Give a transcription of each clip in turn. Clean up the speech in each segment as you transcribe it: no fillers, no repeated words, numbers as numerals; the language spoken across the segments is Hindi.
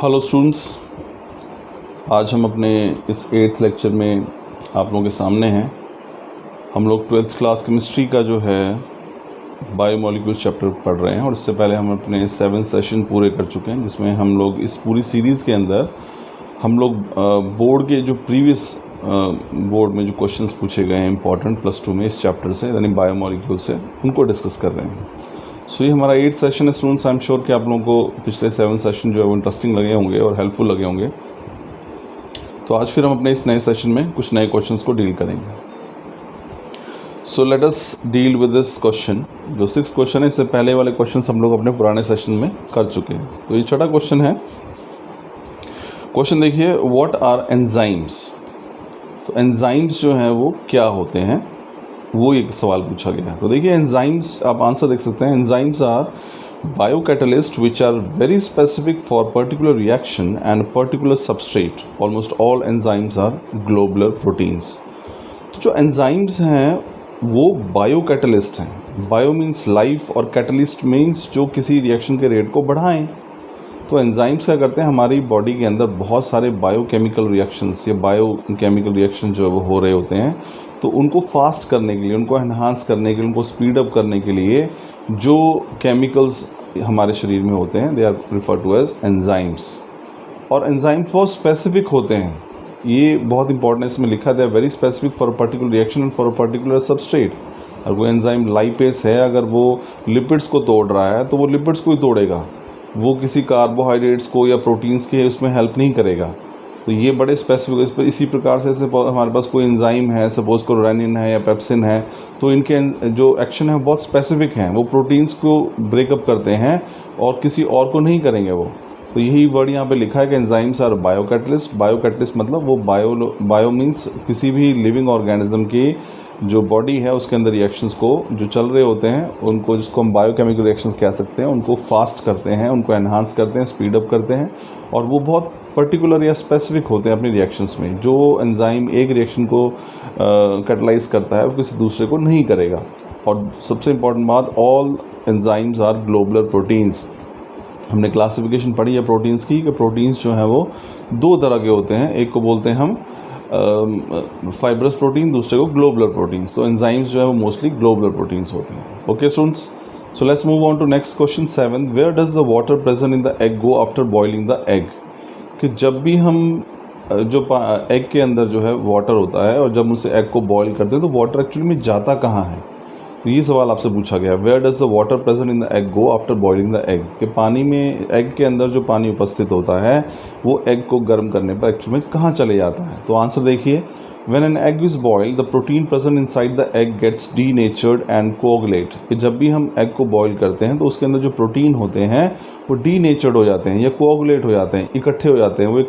हेलो स्टूडेंट्स, आज हम अपने इस 8th लेक्चर में आप लोगों के सामने हैं। हम लोग 12th क्लास केमिस्ट्री का जो है बायोमोलिक्यूल्स चैप्टर पढ़ रहे हैं और इससे पहले हम अपने 7 सेशन पूरे कर चुके हैं, जिसमें हम लोग इस पूरी सीरीज़ के अंदर हम लोग बोर्ड के जो प्रीवियस बोर्ड में जो क्वेश्चंस पूछे गए हैं इंपॉर्टेंट +2 में इस चैप्टर से यानी बायोमोलिक्यूल से, उनको डिस्कस कर रहे हैं। सो ये हमारा 8th सेशन है स्टूडेंट्स। आई एम श्योर कि आप लोगों को पिछले 7 सेशन जो है वो इंटरेस्टिंग लगे होंगे और हेल्पफुल लगे होंगे। तो आज फिर हम अपने इस नए सेशन में कुछ नए क्वेश्चंस को डील करेंगे। So let us deal with this question. जो 6th क्वेश्चन है, इससे पहले वाले क्वेश्चन हम लोग अपने पुराने सेशन में कर चुके हैं। तो ये छठा क्वेश्चन है। क्वेश्चन देखिए, व्हाट आर एंजाइम्स। तो एंजाइम्स जो हैं वो क्या होते हैं, वो एक सवाल पूछा गया है। तो देखिए, एंजाइम्स, आप आंसर देख सकते हैं। Enzymes are biocatalyst which are very specific for particular reaction and particular substrate. Almost all enzymes are globular proteins. तो जो एंजाइम्स हैं वो बायोकैटलिस्ट हैं। बायो मीन्स लाइफ और कैटलिस्ट मीन्स जो किसी रिएक्शन के रेट को बढ़ाएं। तो एंजाइम्स क्या करते हैं, हमारी बॉडी के अंदर बहुत सारे बायोकेमिकल रिएक्शंस या बायोकेमिकल रिएक्शन जो वो हो रहे होते हैं, तो उनको फास्ट करने के लिए, उनको एनहांस करने के लिए, उनको स्पीड अप करने के लिए जो केमिकल्स हमारे शरीर में होते हैं, they are refer to as enzymes. और एंजाइम्स बहुत स्पेसिफिक होते हैं। ये बहुत इंपॉर्टेंट इसमें लिखा है, they are very specific for a particular reaction and for a particular substrate. अगर कोई एंजाइम लाइपेस है, अगर वो लिपिड्स को तोड़ रहा है तो वो लिपिड्स को ही तोड़ेगा, वो किसी कार्बोहाइड्रेट्स को या प्रोटीन्स के उसमें हेल्प नहीं करेगा। तो ये बड़े स्पेसिफिक। इसी प्रकार से हमारे पास कोई एंजाइम है, सपोज को रेनिन है या पेप्सिन है, तो इनके जो एक्शन है बहुत स्पेसिफिक हैं। वो प्रोटीन्स को ब्रेकअप करते हैं और किसी और को नहीं करेंगे वो। तो यही वर्ड यहाँ पे लिखा है कि एंजाइम्स आर बायोकैटलिस्ट। बायोकैटलिस्ट मतलब वो बायो मीन्स किसी भी लिविंग ऑर्गेनिज्म की जो बॉडी है उसके अंदर रिएक्शंस को जो चल रहे होते हैं उनको, जिसको हम बायोकेमिकल रिएक्शंस कह सकते हैं, उनको फास्ट करते हैं, उनको एनहांस करते हैं, स्पीड अप करते हैं। और वो बहुत पर्टिकुलर या स्पेसिफिक होते हैं अपनी रिएक्शंस में। जो एंजाइम एक रिएक्शन को कैटलाइज करता है वो किसी दूसरे को नहीं करेगा। और सबसे इम्पॉर्टेंट बात, all enzymes are globular proteins. हमने क्लासिफिकेशन पढ़ी है प्रोटीन्स की, कि प्रोटीन्स जो हैं वो 2 तरह के होते हैं। एक को बोलते हैं हम फाइब्रस प्रोटीन, दूसरे को ग्लोबुलर प्रोटीन्स। तो एंजाइम्स जो है वो मोस्टली ग्लोबुलर प्रोटीन्स होते हैं। Okay students, so let's move on to next question 7। Where does the water present in the egg go after boiling the egg. कि जब भी हम जो एग के अंदर जो है वाटर होता है और जब उसे एग को बॉईल करते हैं तो वाटर एक्चुअली में जाता कहाँ है। तो ये सवाल आपसे पूछा गया, where does the water present in the egg go after boiling the egg. कि पानी में, एग के अंदर जो पानी उपस्थित होता है वो एग को गर्म करने पर एक्चुअली में कहाँ चले जाता है। तो आंसर देखिए, when an egg is boiled the protein present inside the egg gets denatured and coagulate. कि जब भी हम एग को बॉईल करते हैं तो उसके अंदर जो प्रोटीन होते हैं वो डीनेचर्ड हो जाते हैं या कोगुलेट हो जाते हैं, इकट्ठे हो जाते हैं, वो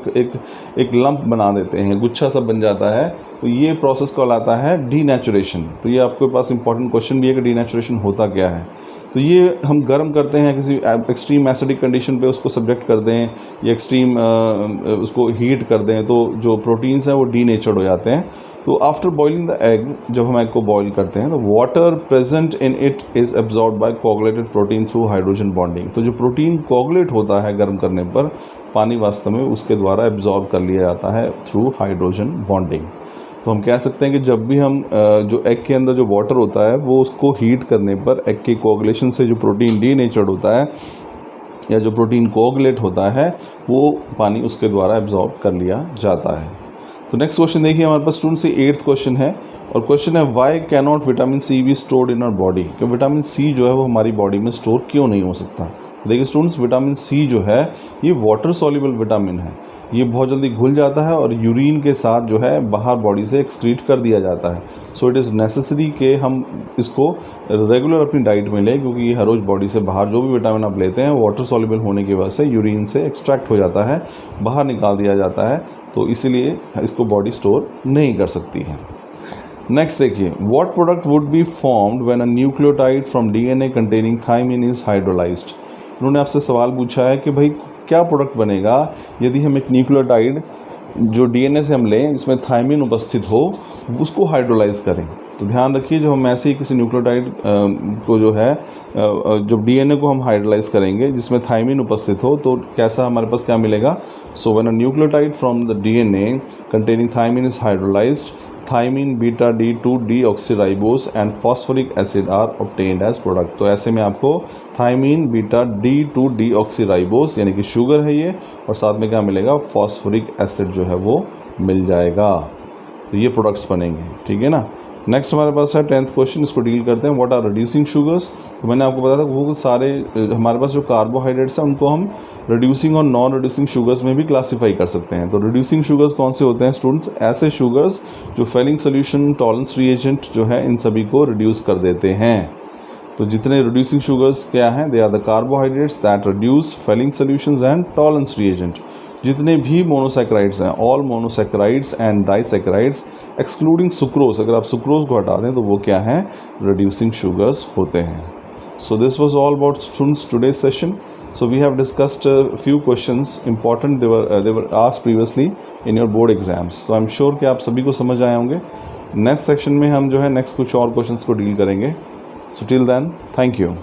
एक लंप बना देते हैं, गुच्छा सा बन जाता है। तो ये प्रोसेस कहलाता है डीनेचुरेशन। तो ये आपके पास इंपॉर्टेंट क्वेश्चन भी है कि डीनेचुरेशन होता क्या है। तो ये हम गर्म करते हैं, किसी एक्सट्रीम एसिडिक कंडीशन पे उसको सब्जेक्ट कर दें या एक्सट्रीम उसको हीट कर दें तो जो प्रोटीन्स हैं वो डीनेचर्ड हो जाते हैं। तो आफ्टर बॉइलिंग द एग, जब हम एग को बॉईल करते हैं तो water present in it is absorb by coagulated protein through hydrogen bonding. तो जो प्रोटीन कोगुलेट होता है गर्म करने पर, पानी वास्तव में उसके द्वारा एब्जॉर्ब कर लिया जाता है थ्रू हाइड्रोजन बॉन्डिंग। तो हम कह सकते हैं कि जब भी हम जो एग के अंदर जो वाटर होता है वो उसको हीट करने पर एग के कोगुलेशन से जो प्रोटीन डीनेचर्ड होता है या जो प्रोटीन कोगुलेट होता है वो पानी उसके द्वारा एब्जॉर्ब कर लिया जाता है। तो नेक्स्ट क्वेश्चन देखिए, हमारे पास स्टूडेंट से 8th क्वेश्चन है और क्वेश्चन है, why can not vitamin C be stored in our body. कि विटामिन सी जो है वो हमारी बॉडी में स्टोर क्यों नहीं हो सकता। देखिए स्टूडेंट्स, विटामिन सी जो है ये वाटर सॉल्युबल विटामिन है। ये बहुत जल्दी घुल जाता है और यूरिन के साथ जो है बाहर बॉडी से एक्सक्रीट कर दिया जाता है। सो इट इज़ नेसेसरी कि हम इसको रेगुलर अपनी डाइट में लें, क्योंकि ये हर रोज़ बॉडी से बाहर जो भी विटामिन आप लेते हैं वाटर सॉल्युबल होने की वजह से यूरिन से एक्सट्रैक्ट हो जाता है, बाहर निकाल दिया जाता है। तो इसीलिए इसको बॉडी स्टोर नहीं कर सकती है। नेक्स्ट देखिए, what product would be formed when a nucleotide from DNA containing thymine is hydrolysed. उन्होंने आपसे सवाल पूछा है कि भाई क्या प्रोडक्ट बनेगा यदि हम एक न्यूक्लियोटाइड जो डीएनए से हम लें जिसमें थायमिन उपस्थित हो उसको हाइड्रोलाइज करें। तो ध्यान रखिए, जो हम ऐसे ही किसी न्यूक्लियोटाइड को जो है जब डीएनए को हम हाइड्रोलाइज करेंगे जिसमें थायमिन उपस्थित हो, तो कैसा हमारे पास क्या मिलेगा? So when a nucleotide from the DNA containing thymine is hydrolysed, thiamine beta D2 deoxyribose and phosphoric acid are obtained as product। तो ऐसे में आपको थायमीन बीटा D2 deoxyribose यानी कि शुगर है ये, और साथ में क्या मिलेगा? फॉस्फोरिक एसिड जो है वो मिल जाएगा। तो ये प्रोडक्ट्स बनेंगे, ठीक है ना। नेक्स्ट हमारे पास है 10th क्वेश्चन, इसको डील करते हैं। What are reducing sugars? तो मैंने आपको बताया था वो सारे हमारे पास जो कार्बोहाइड्रेट्स हैं उनको हम रिड्यूसिंग और नॉन रिड्यूसिंग शुगर्स में भी क्लासीफाई कर सकते हैं। तो रिड्यूसिंग शुगर्स कौन से होते हैं स्टूडेंट्स? ऐसे शुगर्स जो फेलिंग सोल्यूशन, टॉलरेंस रिएजेंट जो है इन सभी को रिड्यूस कर देते हैं। तो जितने रिड्यूसिंग शुगर्स क्या हैं? They are the carbohydrates that reduce Fehling solutions and Tollens reagent. जितने भी मोनोसैकेराइड्स हैं, all monosaccharides and disaccharides excluding sucrose, अगर आप सुक्रोज को हटा दें तो वो क्या हैं? रिड्यूसिंग शुगर्स होते हैं। So this was all about students today's session. So we have discussed a few questions important, they were asked previously in your board exams. So I'm sure कि आप सभी को समझ आए होंगे। नेक्स्ट सेक्शन में हम जो है नेक्स्ट कुछ और क्वेश्चंस को डील करेंगे। So till then, thank you.